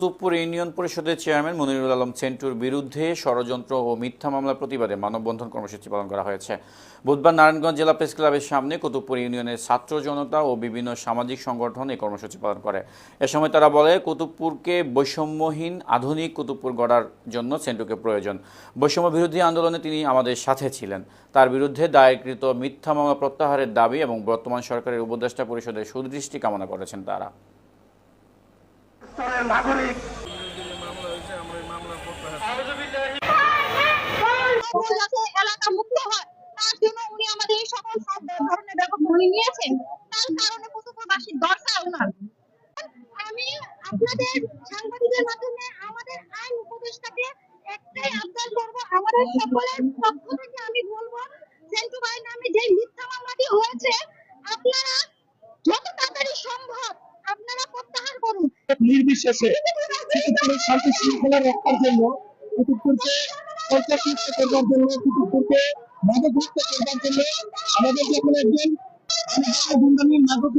Kutubpur union পরিষদের chairman Monirul Alam চেন্টুর বিরুদ্ধে ষড়যন্ত্র ও মিথ্যা মামলার প্রতিবাদে মানববন্ধন কর্মসূচি পালন করা হয়েছে। বুধবার নারায়ণগঞ্জ জেলা প্রেস ক্লাবের সামনে কুতুবপুর ইউনিয়নের ছাত্র জনতা ও বিভিন্ন সামাজিক সংগঠন এই কর্মসূচি পালন করে। এ সময় তারা বলে, কুতুবপুরকে বৈষম্যহীন আধুনিক কুতুবপুর গড়ার জন্য চেন্টুকে প্রয়োজন। বৈষম্য বিরোধী আন্দোলনে তিনি আমাদের সাথে ছিলেন। তার বিরুদ্ধে দায়েরকৃত মিথ্যা মামলা প্রত্যাহারের দাবি এবং বর্তমান সরকারের উপদেষ্টা পরিষদের সুদৃষ্টি কামনা করেছেন তারা। নাগরিক এলাকা মুক্ত হয়, তার জন্য উনি আমাদের এই সকল সব ধরনের ব্যবস্থা নিয়েছেন। তার কারণে কুতুবপুরবাসীর দরকার ওনার। আমি আপনাদের সাংবাদিকের মাধ্যমে আমাদের আইন উপদেষ্টাকে একটাই আহ্বান করব, আমাদের সকলের পক্ষ থেকে আমি বলবো, চেন্টু ভাই নামে যে মিথ্যা মামলাটি হয়েছে আপনারা যত তাড়াতাড়ি সম্ভব আপনারা প্রত্যাহার করুন। নির্বিশেষে শান্তি শৃঙ্খলা রক্ষার জন্য কুতুবপুরকে সন্ত্রাসমুক্ত করবার জন্য, কুতুবপুরকে মাদকমুক্ত করবার জন্য আমাদের যখন একজন মাদক